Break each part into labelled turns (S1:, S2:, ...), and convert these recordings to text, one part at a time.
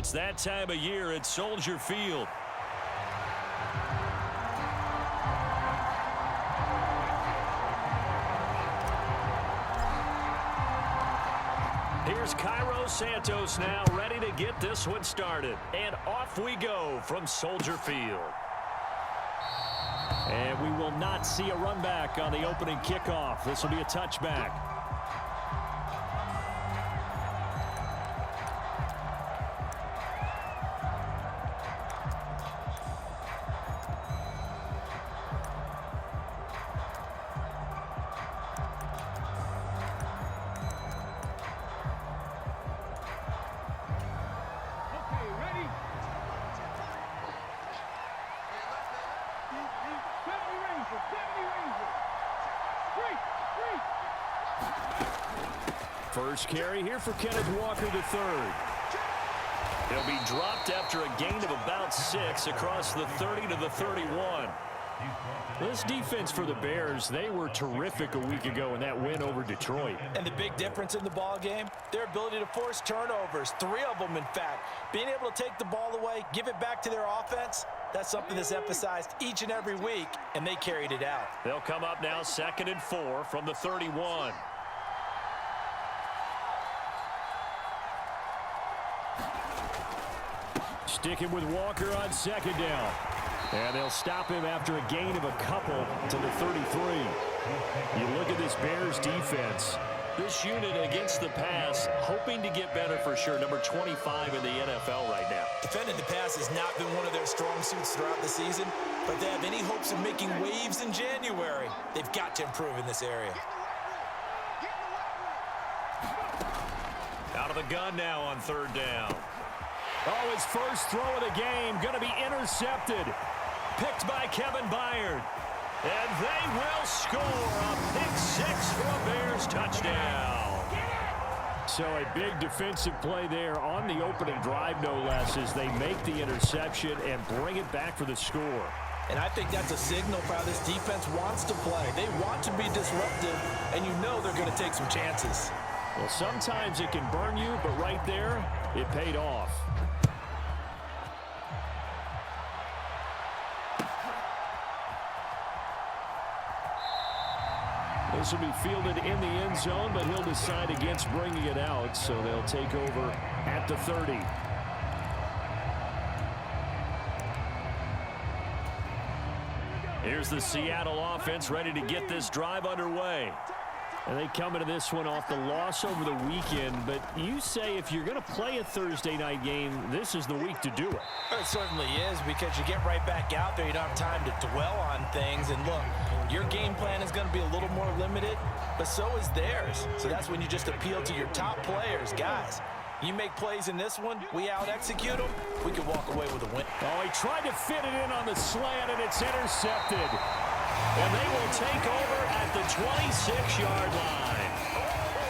S1: It's that time of year at Soldier Field. Here's Cairo Santos now ready to get this one started. And off we go from Soldier Field. And we will not see a run back on the opening kickoff. This will be a touchback. First carry here for Kenneth Walker III. He'll be dropped after a gain of about 6 across the 30 to the 31. This defense for the Bears, they were terrific a week ago in that win over Detroit.
S2: And the big difference in the ball game, their ability to force turnovers, 3 of them in fact. Being able to take the ball away, give it back to their offense, that's something that's emphasized each and every week, and they carried it out.
S1: They'll come up now 2nd and 4 from the 31. Sticking with Walker on 2nd down. And they'll stop him after a gain of a couple to the 33. You look at this Bears defense. This unit against the pass, hoping to get better for sure. Number 25 in the NFL right now.
S2: Defending the pass has not been one of their strong suits throughout the season, but they have any hopes of making waves in January. They've got to improve in this area.
S1: Out of the gun now on 3rd down. Oh, his first throw of the game going to be intercepted. Picked by Kevin Byard. And they will score a pick 6 for a Bears touchdown. So a big defensive play there on the opening drive, no less, as they make the interception and bring it back for the score.
S2: And I think that's a signal for how this defense wants to play. They want to be disruptive, and you know they're going to take some chances.
S1: Well, sometimes it can burn you, but right there, it paid off. This will be fielded in the end zone, but he'll decide against bringing it out, so they'll take over at the 30. Here's the Seattle offense ready to get this drive underway. And they come into this one off the loss over the weekend, but you say if you're going to play a Thursday night game, this is the week to do it.
S2: It certainly is, because you get right back out there. You don't have time to dwell on things. And look, your game plan is going to be a little more limited, but so is theirs. So that's when you just appeal to your top players. Guys, you make plays in this one, we out-execute them, we can walk away with a win.
S1: Oh, he tried to fit it in on the slant, and it's intercepted. And they will take over at the 26-yard line.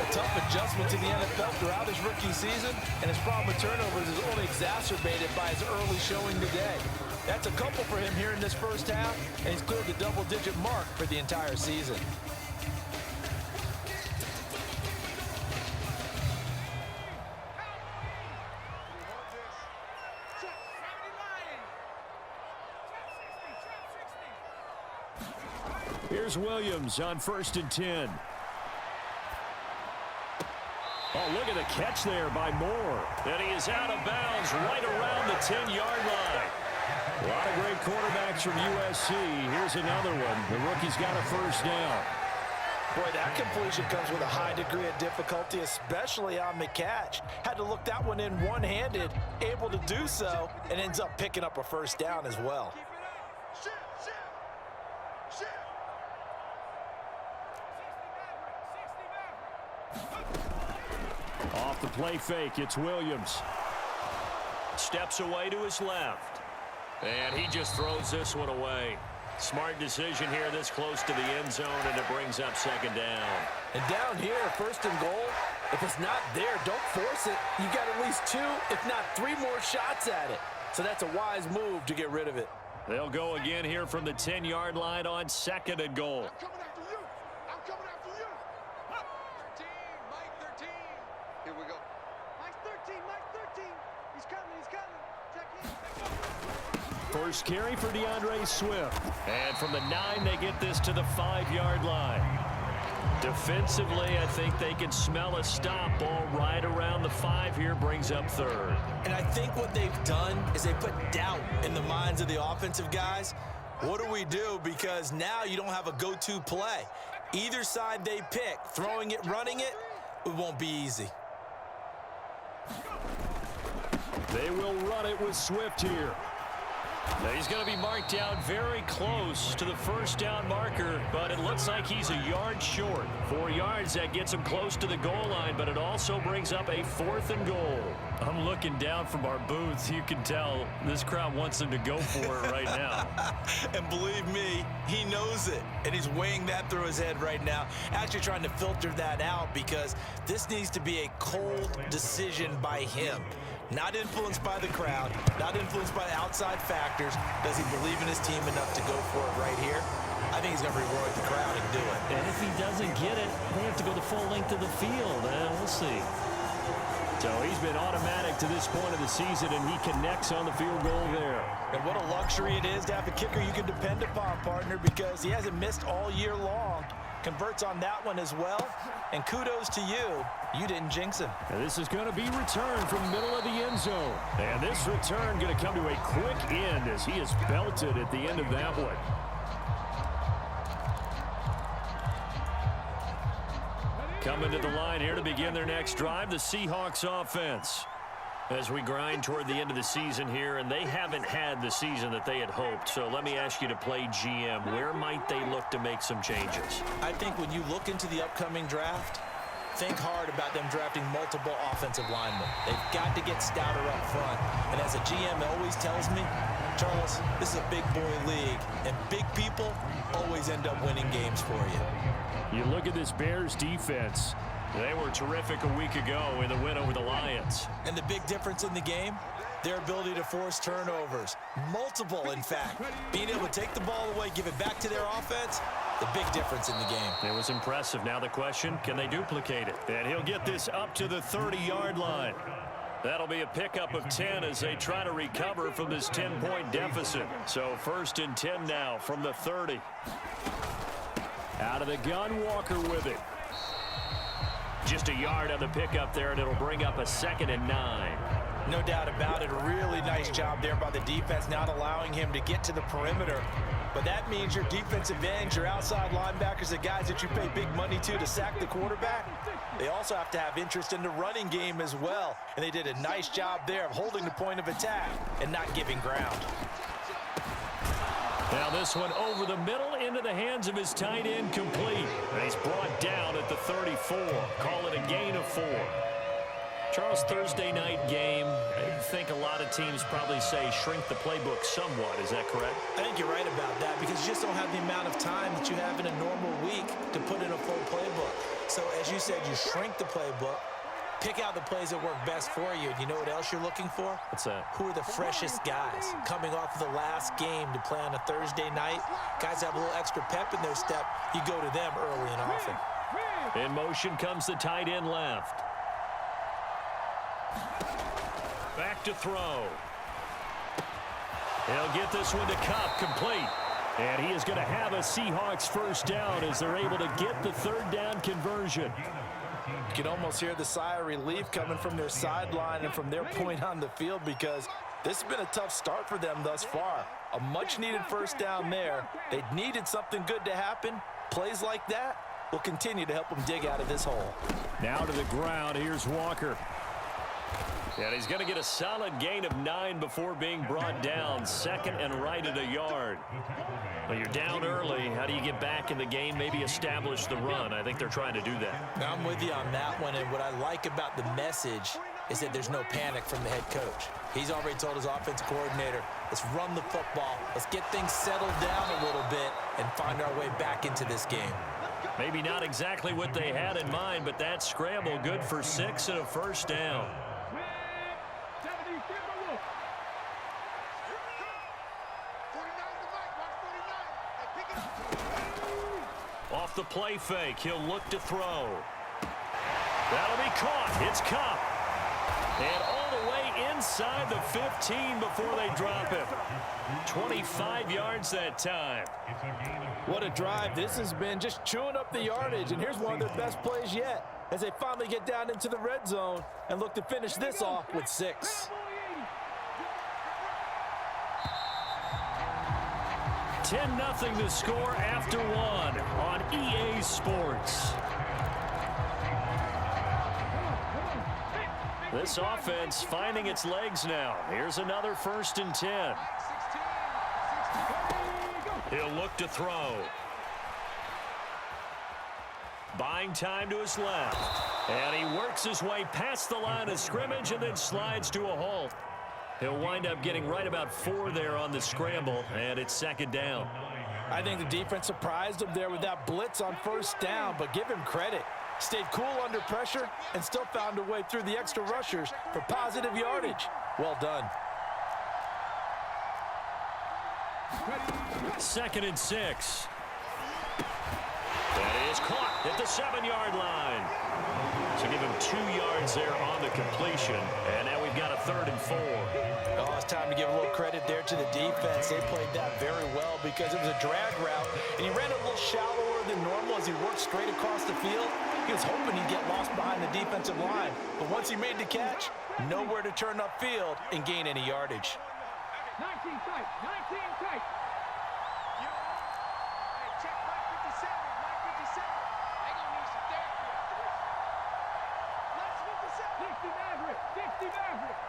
S2: A tough adjustment to the NFL throughout his rookie season, and his problem with turnovers is only exacerbated by his early showing today. That's a couple for him here in this first half, and he's cleared the double-digit mark for the entire season.
S1: Here's Williams on 1st and 10. Oh, look at the catch there by Moore. And he is out of bounds right around the 10-yard line. A lot of great quarterbacks from USC. Here's another one. The rookie's got a first down.
S2: Boy, that completion comes with a high degree of difficulty, especially on the catch. Had to look that one in one-handed, able to do so, and ends up picking up a first down as well.
S1: Off the play fake, it's Williams. Steps away to his left. And he just throws this one away. Smart decision here this close to the end zone, and it brings up 2nd down.
S2: And down here, 1st and goal, if it's not there, don't force it. You got at least 2, if not 3 more shots at it. So that's a wise move to get rid of it.
S1: They'll go again here from the 10-yard line on 2nd and goal.
S3: I'm coming after you. I'm coming after you. 13, Mike 13. Here we go. Mike 13, Mike 13. He's coming, he's
S1: First carry for DeAndre Swift. And from the 9, they get this to the 5-yard line. Defensively, I think they can smell a stop. Ball right around the 5 here, brings up 3rd.
S2: And I think what they've done is they put doubt in the minds of the offensive guys. What do we do? Because now you don't have a go-to play. Either side they pick, throwing it, running it, it won't be easy.
S1: They will run it with Swift here. Now he's going to be marked down very close to the first down marker, but it looks like he's a yard short. 4 yards, that gets him close to the goal line, but it also brings up a 4th and goal. I'm looking down from our booths. You can tell this crowd wants him to go for it right now.
S2: And believe me, he knows it, and he's weighing that through his head right now, actually trying to filter that out because this needs to be a cold decision by him. Not influenced by the crowd, not influenced by outside factors. Does he believe in his team enough to go for it right here? I think he's going to reward the crowd and do it.
S1: And if he doesn't get it, they have to go the full length of the field. We'll see. So he's been automatic to this point of the season, and he connects on the field goal there.
S2: And what a luxury it is to have a kicker you can depend upon, partner, because he hasn't missed all year long. Converts on that one as well. And kudos to you. You didn't jinx him.
S1: And this is going to be returned from the middle of the end zone. And this return going to come to a quick end as he is belted at the end of that one. Coming to the line here to begin their next drive, the Seahawks offense. As we grind toward the end of the season here, and they haven't had the season that they had hoped. So let me ask you to play GM. Where might they look to make some changes?
S2: I think when you look into the upcoming draft, think hard about them drafting multiple offensive linemen. They've got to get stouter up front. And as a GM always tells me, Charles, this is a big boy league, and big people always end up winning games for you.
S1: You look at this Bears defense. They were terrific a week ago in the win over the Lions.
S2: And the big difference in the game, their ability to force turnovers. Multiple, in fact. Being able to take the ball away, give it back to their offense, the big difference in the game.
S1: It was impressive. Now the question, can they duplicate it? And he'll get this up to the 30-yard line. That'll be a pickup of 10 as they try to recover from this 10-point deficit. So 1st and 10 now from the 30. Out of the gun, Walker with it. Just a yard on the pickup there, and it'll bring up a 2nd and 9.
S2: No doubt about it. A really nice job there by the defense, not allowing him to get to the perimeter. But that means your defensive ends, your outside linebackers, the guys that you pay big money to sack the quarterback, they also have to have interest in the running game as well. And they did a nice job there of holding the point of attack and not giving ground.
S1: Now this one over the middle into the hands of his tight end, complete. And he's brought down at the 34. Call it a gain of 4. Charles, Thursday night game, I think a lot of teams probably say shrink the playbook somewhat. Is that correct?
S2: I think you're right about that because you just don't have the amount of time that you have in a normal week to put in a full playbook. So as you said, you shrink the playbook, pick out the plays that work best for you. And you know what else you're looking for?
S1: What's that?
S2: Who are the freshest guys coming off of the last game to play on a Thursday night? Guys have a little extra pep in their step. You go to them early and often.
S1: In motion comes the tight end left. Back to throw. He'll get this one to Cup, complete. And he is going to have a Seahawks first down as they're able to get the 3rd down conversion.
S2: You can almost hear the sigh of relief coming from their sideline and from their point on the field because this has been a tough start for them thus far. A much-needed first down there. They needed something good to happen. Plays like that will continue to help them dig out of this hole.
S1: Now to the ground. Here's Walker. And he's going to get a solid gain of 9 before being brought down. 2nd and right at a yard. Well, you're down early. How do you get back in the game? Maybe establish the run. I think they're trying to do that.
S2: Now, I'm with you on that one. And what I like about the message is that there's no panic from the head coach. He's already told his offensive coordinator, let's run the football. Let's get things settled down a little bit and find our way back into this game.
S1: Maybe not exactly what they had in mind, but that scramble good for 6 and a first down. Off the play fake, he'll look to throw. That'll be caught. It's Cup. And all the way inside the 15 before they drop him. 25 yards that time.
S2: What a drive this has been, just chewing up the yardage. And here's one of their best plays yet as they finally get down into the red zone and look to finish this off with 6.
S1: 10-0 the score after 1 on EA Sports. This offense finding its legs now. Here's another 1st and 10. He'll look to throw. Buying time to his left. And he works his way past the line of scrimmage and then slides to a halt. He'll wind up getting right about 4 there on the scramble, and it's 2nd down.
S2: I think the defense surprised him there with that blitz on 1st down, but give him credit. Stayed cool under pressure and still found a way through the extra rushers for positive yardage. Well done.
S1: 2nd and 6. That is caught at the 7-yard line. So give him 2 yards there on the completion. And now we've got a 3rd and 4.
S2: Oh, it's time to give a little credit there to the defense. They played that very well because it was a drag route, and he ran a little shallower than normal as he worked straight across the field. He was hoping he'd get lost behind the defensive line. But once he made the catch, nowhere to turn upfield and gain any yardage.
S3: 19 tight, 19 tight. Check Mike 57, Mike 57. They're going to need some therapy after this. Let's 57. 60 Maverick, 60 Maverick.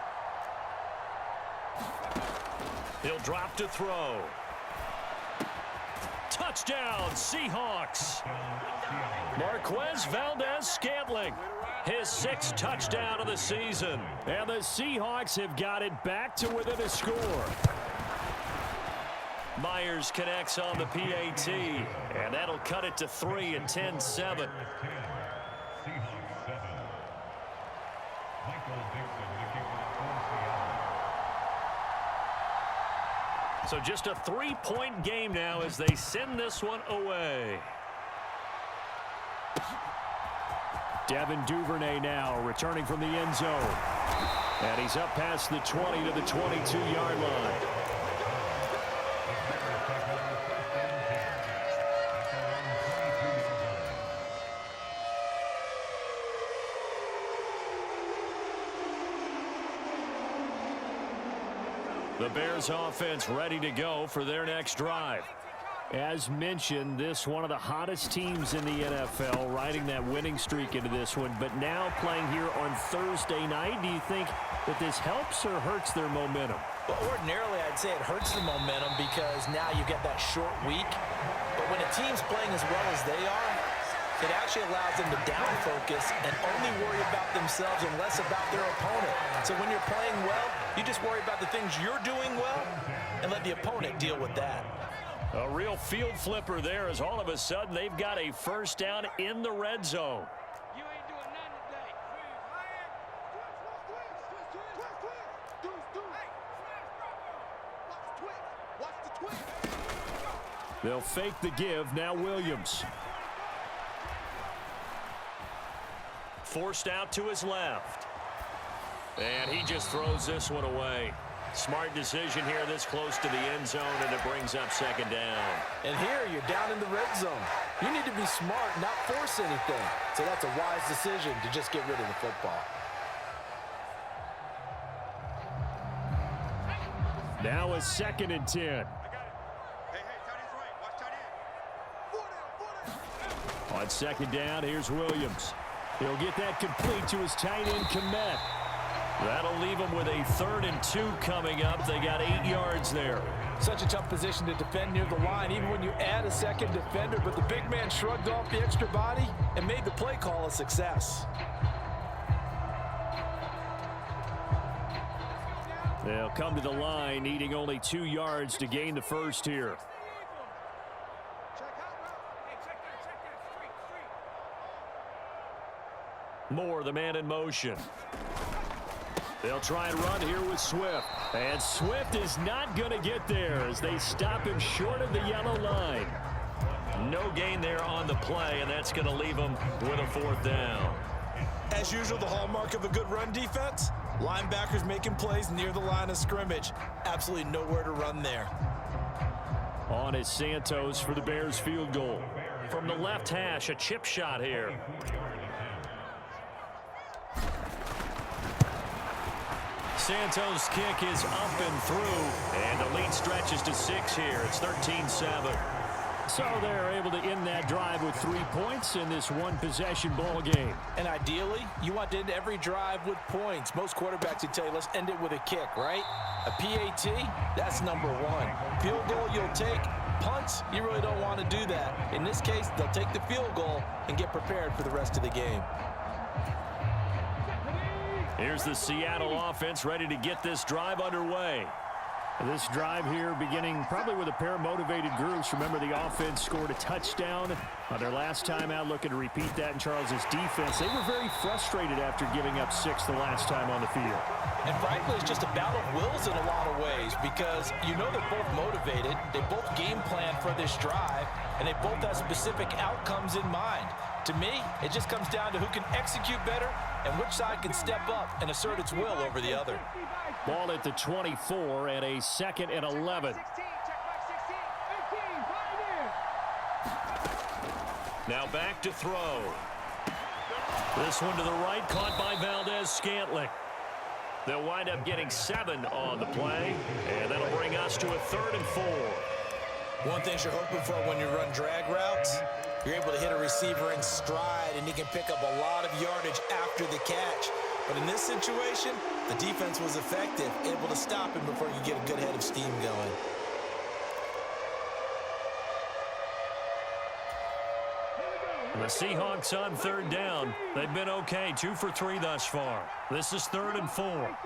S1: He'll drop to throw. Touchdown, Seahawks. Marquez Valdez-Scantling, his 6th touchdown of the season. And the Seahawks have got it back to within a score. Myers connects on the PAT, and that'll cut it to 3 and 10-7. So just a 3-point game now as they send this one away. Devin Duvernay now returning from the end zone. And he's up past the 20 to the 22-yard line. The Bears offense ready to go for their next drive. As mentioned, this one of the hottest teams in the NFL, riding that winning streak into this one, but now playing here on Thursday night. Do you think that this helps or hurts their momentum?
S2: Well, ordinarily, I'd say it hurts the momentum because now you get that short week. But when a team's playing as well as they are, it actually allows them to down focus and only worry about themselves and less about their opponent. So when you're playing well, you just worry about the things you're doing well and let the opponent deal with that.
S1: A real field flipper there as all of a sudden they've got a 1st down in the red zone.
S3: You ain't doing nothing today. Watch the twist.
S1: They'll fake the give. Now Williams. Forced out to his left. And he just throws this one away. Smart decision here this close to the end zone, and it brings up 2nd down.
S2: And here you're down in the red zone. You need to be smart, not force anything. So that's a wise decision to just get rid of the football.
S1: Now a 2nd and 10.
S3: Hey, tight end's right. Watch tight end.
S1: On 2nd down, here's Williams. He'll get that complete to his tight end, Komet. That'll leave him with a 3rd and 2 coming up. They got 8 yards there.
S2: Such a tough position to defend near the line, even when you add a 2nd defender. But the big man shrugged off the extra body and made the play call a success.
S1: They'll come to the line, needing only 2 yards to gain the 1st here. Moore, the man in motion. They'll try and run here with Swift. And Swift is not going to get there as they stop him short of the yellow line. No gain there on the play, and that's going to leave them with a 4th down.
S2: As usual, the hallmark of a good run defense, Linebackers making plays near the line of scrimmage. Absolutely nowhere to run there.
S1: On is Santos for the Bears field goal. From the left hash, a chip shot here. Santos' kick is up and through, and the lead stretches to 6 here. It's 13-7. So they're able to end that drive with 3 points in this one-possession ball game.
S2: And ideally, you want to end every drive with points. Most quarterbacks would tell you, let's end it with a kick, right? A PAT, that's number 1. Field goal you'll take. Punts, you really don't want to do that. In this case, they'll take the field goal and get prepared for the rest of the game.
S1: Here's the Seattle offense ready to get this drive underway. This drive here beginning probably with a pair of motivated groups. Remember, the offense scored a touchdown on their last time out, looking to repeat that in Charles's defense. They were very frustrated after giving up 6 the last time on the field.
S2: And frankly, it's just a battle of wills in a lot of ways because you know they're both motivated. They both game plan for this drive, and they both have specific outcomes in mind. To me, it just comes down to who can execute better and which side can step up and assert its will over the other.
S1: Ball at the 24 and a 2nd and 11. Now back to throw. This one to the right, caught by Valdez-Scantling. They'll wind up getting 7 on the play, and that'll bring us to a 3rd and 4.
S2: One thing you're hoping for when you run drag routes, you're able to hit a receiver in stride, and he can pick up a lot of yardage after the catch. But in this situation, the defense was effective, able to stop him before you get a good head of steam going.
S1: The Seahawks on 3rd down. They've been okay, 2 for 3 thus far. This is 3rd and 4.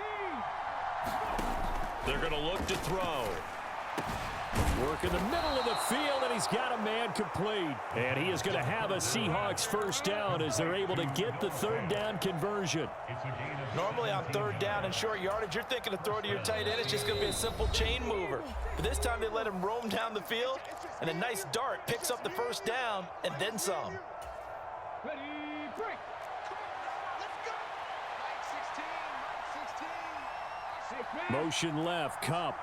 S1: They're going to look to throw. Work in the middle of the field, and he's got a man complete. And he is going to have a Seahawks first down as they're able to get the 3rd down conversion.
S2: Normally on 3rd down and short yardage, you're thinking to throw to your tight end. It's just going to be a simple chain mover. But this time they let him roam down the field, and a nice dart picks up the first down and then some.
S3: Ready, break. Let's go. Mike 16.
S1: Motion left, Cup.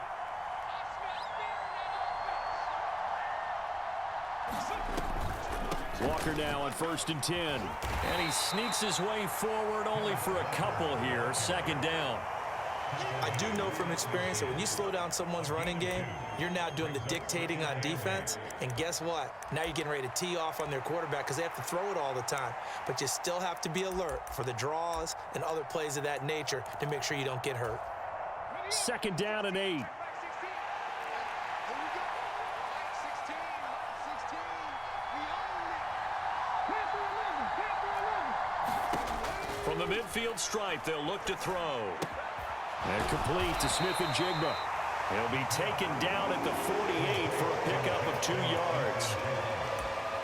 S1: Walker now on 1st and 10. And he sneaks his way forward only for a couple here. 2nd down.
S2: I do know from experience that when you slow down someone's running game, you're now doing the dictating on defense. And guess what? Now you're getting ready to tee off on their quarterback because they have to throw it all the time. But you still have to be alert for the draws and other plays of that nature to make sure you don't get hurt.
S1: 2nd down and 8. From the midfield stripe, they'll look to throw. And complete to Smith-Njigba. He'll be taken down at the 48 for a pickup of 2 yards.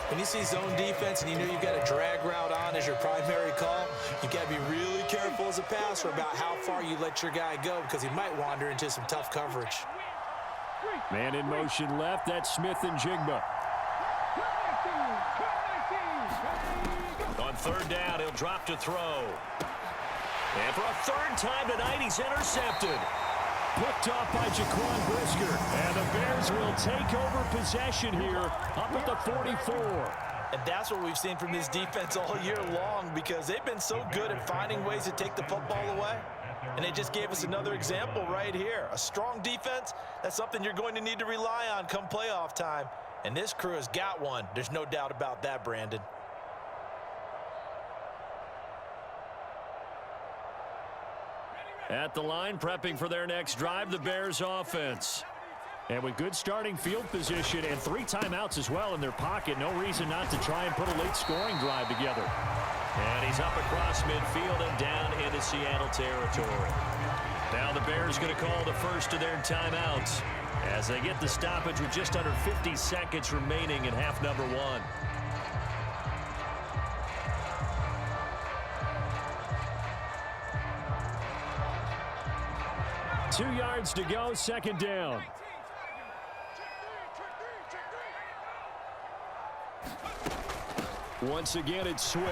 S2: When you see zone defense and you know you've got a drag route on as your primary call, you've got to be really careful as a passer about how far you let your guy go because he might wander into some tough coverage.
S1: Man in motion left, that's Smith-Njigba. On 3rd down, he'll drop to throw. And for a 3rd time tonight, he's intercepted. Picked off by Jaquan Brisker. And the Bears will take over possession here up at the 44.
S2: And that's what we've seen from this defense all year long because they've been so good at finding ways to take the football away. And they just gave us another example right here. A strong defense, that's something you're going to need to rely on come playoff time. And this crew has got one. There's no doubt about that, Brandon.
S1: At the line, prepping for their next drive, the Bears offense. And with good starting field position and 3 timeouts as well in their pocket, no reason not to try and put a late scoring drive together. And he's up across midfield and down into Seattle territory. Now the Bears going to call the first of their timeouts as they get the stoppage with just under 50 seconds remaining in half number 1. Two yards to go, 2nd down. Once again, it's Swift.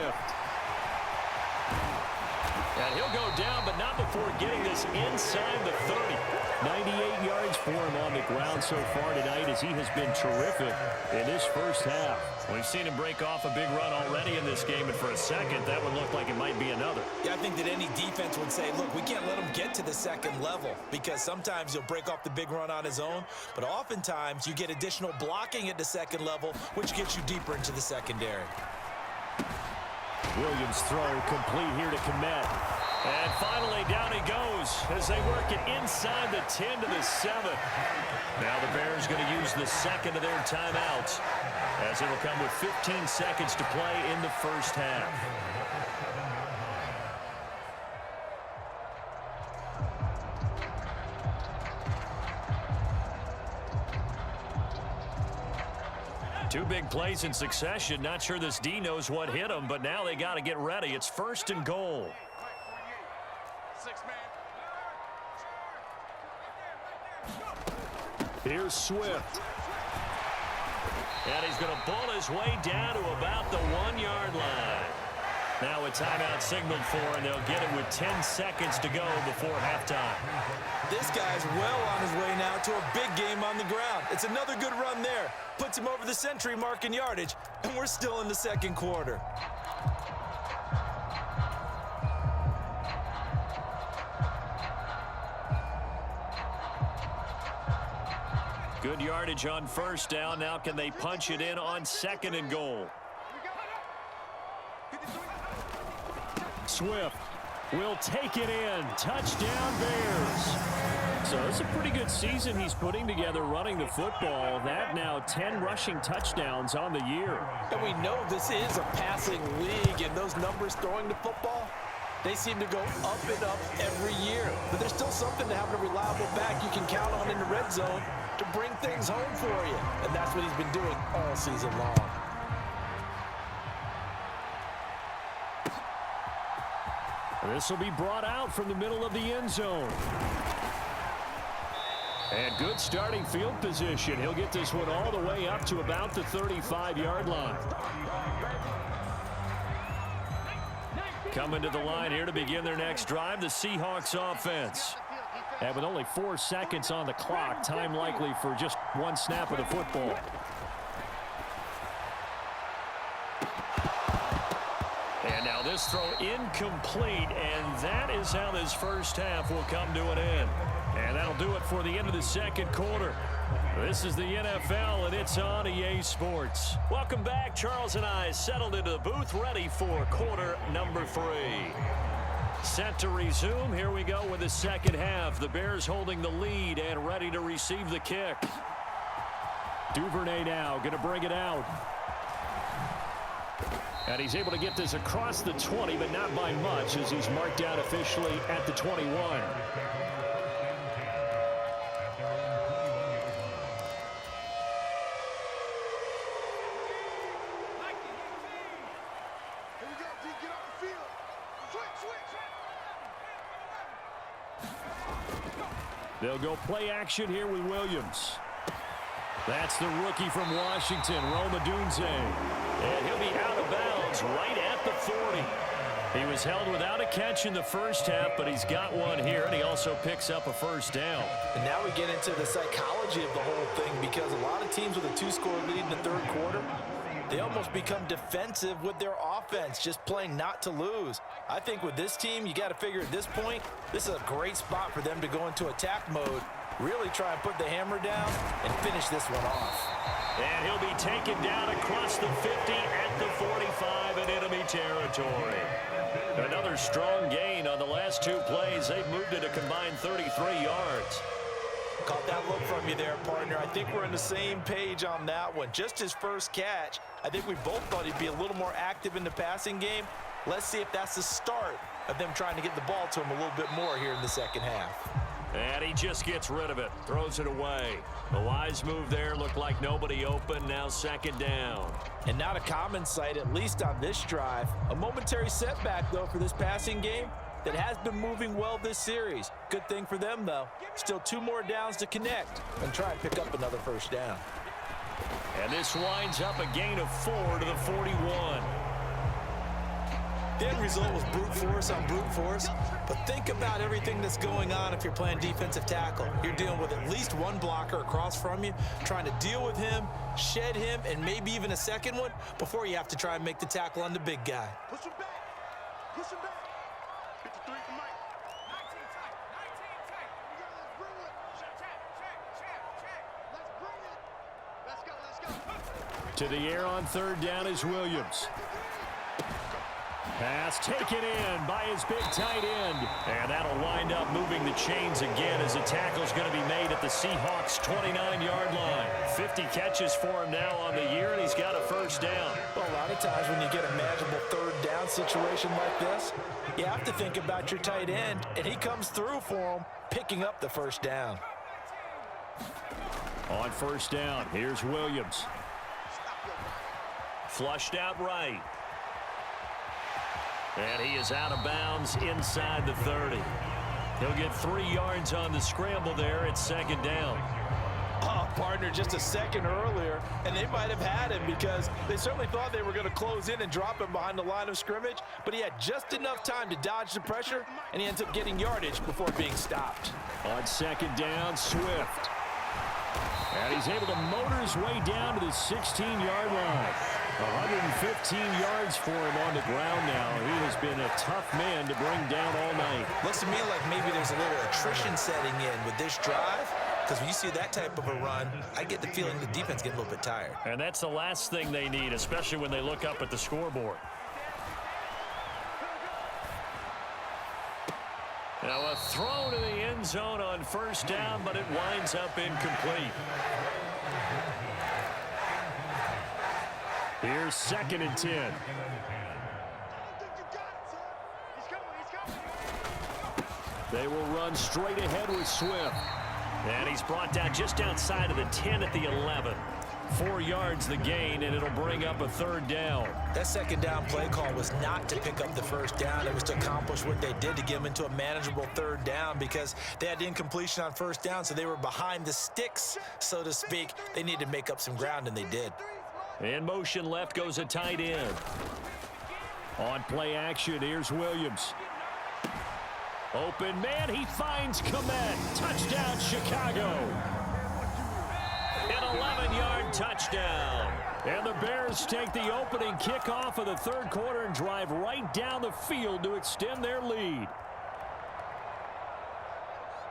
S1: And he'll go down, but not before getting this inside the 30. 98 yards for him on the ground so far tonight as he has been terrific in this first half. We've seen him break off a big run already in this game, and for a second, that would look like it might be another.
S2: Yeah, I think that any defense would say, look, we can't let him get to the second level because sometimes he'll break off the big run on his own, but oftentimes you get additional blocking at the second level, which gets you deeper into the secondary.
S1: Williams throw complete here to Kmet. And finally, down he goes as they work it inside the 10 to the 7. Now the Bears going to use the second of their timeouts as it will come with 15 seconds to play in the first half. Two big plays in succession. Not sure this D knows what hit him, but now they got to get ready. It's 1st and goal. Here's Swift. And he's going to bull his way down to about the 1-yard line. Now a timeout signaled for, and they'll get it with 10 seconds to go before halftime.
S2: This guy's well on his way now to a big game on the ground. It's another good run there. Puts him over the century mark in yardage, and we're still in the second quarter.
S1: Good yardage on first down. Now can they punch it in on 2nd and goal? Swift will take it in. Touchdown Bears. So it's a pretty good season he's putting together running the football. That now 10 rushing touchdowns on the year.
S2: And we know this is a passing league, and those numbers throwing the football, they seem to go up and up every year. But there's still something to having a reliable back you can count on in the red zone to bring things home for you. And that's what he's been doing all season long.
S1: This will be brought out from the middle of the end zone. And good starting field position. He'll get this one all the way up to about the 35-yard line. Coming to the line here to begin their next drive, the Seahawks offense. And with only 4 seconds on the clock, time likely for just one snap of the football. And now this throw incomplete, and that is how this first half will come to an end. And that'll do it for the end of the second quarter. This is the NFL, and it's on EA Sports. Welcome back. Charles and I settled into the booth, ready for quarter number 3. Set to resume. Here we go with the second half. The Bears holding the lead and ready to receive the kick. Duvernay now going to bring it out. And he's able to get this across the 20, but not by much as he's marked out officially at the 21. They'll go play action here with Williams. That's the rookie from Washington, Rome Odunze. And he'll be out of bounds right at the 40. He was held without a catch in the first half, but he's got one here, and he also picks up a first down.
S2: And now we get into the psychology of the whole thing, because a lot of teams with a 2-score lead in the third quarter, they almost become defensive with their offense, just playing not to lose. I think with this team, you got to figure at this point, this is a great spot for them to go into attack mode, really try and put the hammer down and finish this one off.
S1: And he'll be taken down across the 50 at the 45 in enemy territory. Another strong gain on the last 2 plays. They've moved it a combined 33 yards.
S2: Caught that look from you there, partner. I think we're on the same page on that one. Just his first catch. I think we both thought he'd be a little more active in the passing game. Let's see if that's the start of them trying to get the ball to him a little bit more here in the second half.
S1: And he just gets rid of it, throws it away. A wise move there, looked like nobody open, now second down.
S2: And not a common sight, at least on this drive. A momentary setback, though, for this passing game that has been moving well this series. Good thing for them, though. Still 2 more downs to connect and try and pick up another first down.
S1: And this winds up a gain of 4 to the 41.
S2: The end result was brute force on brute force. But think about everything that's going on if you're playing defensive tackle. You're dealing with at least one blocker across from you, trying to deal with him, shed him, and maybe even a second one before you have to try and make the tackle on the big guy.
S3: Push him back. Push him back. 53 for Mike. 19 tight. 19 tight. Let's bring it. Check. Let's bring it. Let's go.
S1: To the air on third down is Williams. Pass taken in by his big tight end. And that'll wind up moving the chains again as the tackle's going to be made at the Seahawks' 29-yard line. 50 catches for him now on the year, and he's got a first down.
S2: Well, a lot of times when you get a manageable third down situation like this, you have to think about your tight end, and he comes through for him, picking up the first down.
S1: On first down, here's Williams. Flushed out right. And he is out of bounds inside the 30. He'll get 3 yards on the scramble there at second down.
S2: Oh, partner, just a second earlier, and they might have had him because they certainly thought they were going to close in and drop him behind the line of scrimmage, but he had just enough time to dodge the pressure, and he ends up getting yardage before being stopped.
S1: On second down, Swift. And he's able to motor his way down to the 16-yard line. 115 yards for him on the ground now. He has been a tough man to bring down all night.
S2: Looks to me like maybe there's a little attrition setting in with this drive, because when you see that type of a run, I get the feeling the defense gets a little bit tired.
S1: And that's the last thing they need, especially when they look up at the scoreboard. Now a throw to the end zone on first down, but it winds up incomplete. Here's second and 10. They will run straight ahead with Swift. And he's brought down just outside of the 10 at the 11. 4 yards the gain, and it'll bring up a third down.
S2: That second down play call was not to pick up the first down. It was to accomplish what they did to get them into a manageable third down because they had incompletion on first down, so they were behind the sticks, so to speak. They needed to make up some ground, and they did.
S1: In motion left goes a tight end. On play action, here's Williams. Open man, he finds Komet. Touchdown, Chicago. An 11-yard touchdown. And the Bears take the opening kickoff of the third quarter and drive right down the field to extend their lead.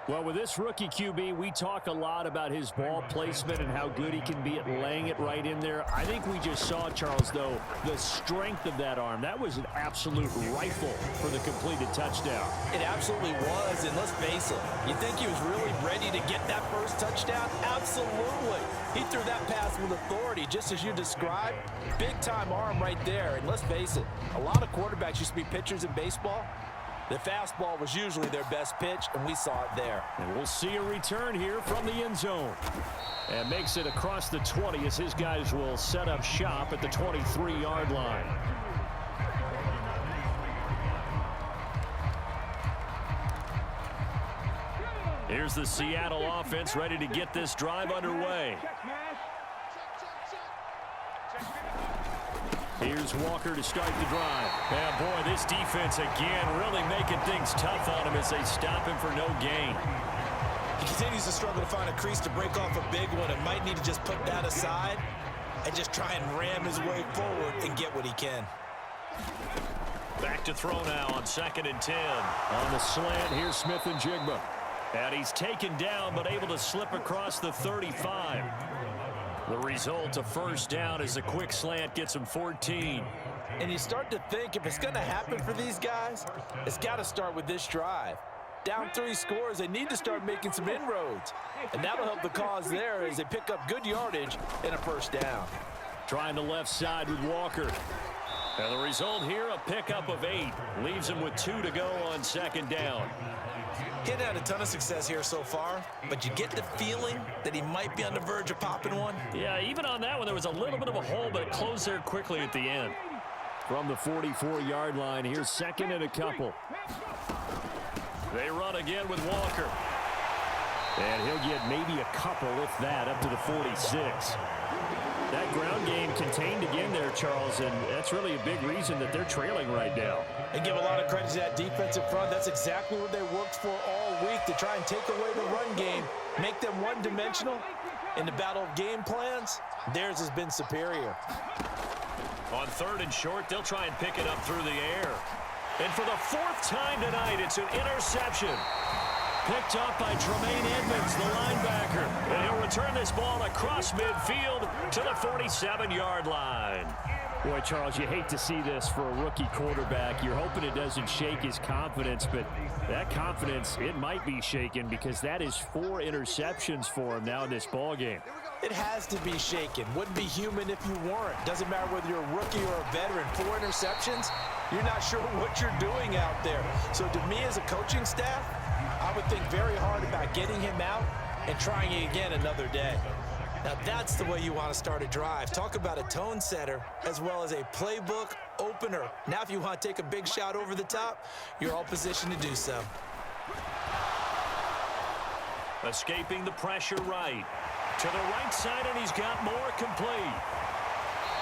S1: Well, with this rookie QB, we talk a lot about his ball placement and how good he can be at laying it right in there. I think we just saw, Charles, though, the strength of that arm. That was an absolute rifle for the completed touchdown.
S2: It absolutely was, and let's face it, you think he was really ready to get that first touchdown? Absolutely. He threw that pass with authority, just as you described. Big-time arm right there, and let's face it, a lot of quarterbacks used to be pitchers in baseball. The fastball was usually their best pitch, and we saw it there.
S1: And we'll see a return here from the end zone. And makes it across the 20 as his guys will set up shop at the 23-yard line. Here's the Seattle offense ready to get this drive underway. Here's Walker to start the drive. And boy, this defense again really making things tough on him as they stop him for no gain.
S2: He continues to struggle to find a crease to break off a big one and might need to just put that aside and just try and ram his way forward and get what he can.
S1: Back to throw now on second and 10. On the slant, here's Smith and Jigba. And he's taken down but able to slip across the 35. The result, a first down as a quick slant gets him 14.
S2: And you start to think if it's going to happen for these guys, it's got to start with this drive. Down 3 scores, they need to start making some inroads. And that'll help the cause there as they pick up good yardage and a first down.
S1: Trying the left side with Walker. And the result here, a pickup of 8. Leaves him with 2 to go on second down.
S2: He hadn't had a ton of success here so far, but you get the feeling that he might be on the verge of popping one.
S1: Yeah, even on that one, there was a little bit of a hole, but it closed there quickly at the end. From the 44-yard line, here's second and a couple. They run again with Walker. And he'll get maybe a couple, if that, up to the 46. That ground game contained again there, Charles, and that's really a big reason that they're trailing right now.
S2: And give a lot of credit to that defensive front. That's exactly what they worked for all week, to try and take away the run game, make them one-dimensional. In the battle of game plans, theirs has been superior.
S1: On 3rd and short, they'll try and pick it up through the air. And for the 4th time tonight, it's an interception. Picked up by Tremaine Edmonds, the linebacker. And he'll return this ball across midfield to the 47-yard line. Boy, Charles, you hate to see this for a rookie quarterback. You're hoping it doesn't shake his confidence, but that confidence, it might be shaken because that is 4 interceptions for him now in this ballgame.
S2: It has to be shaken. Wouldn't be human if you weren't. Doesn't matter whether you're a rookie or a veteran. 4 interceptions, you're not sure what you're doing out there. So to me as a coaching staff, I would think very hard about getting him out and trying it again another day. Now that's the way you want to start a drive. Talk about a tone setter as well as a playbook opener. Now if you want to take a big shot over the top, you're all positioned to do so.
S1: Escaping the pressure right. To the right side, and he's got more complete.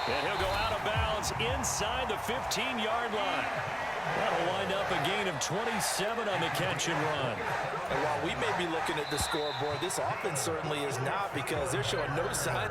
S1: And he'll go out of bounds inside the 15-yard line. That'll wind up a gain of 27 on the catch and run.
S2: And while we may be looking at the scoreboard, this offense certainly is not, because they're showing no sign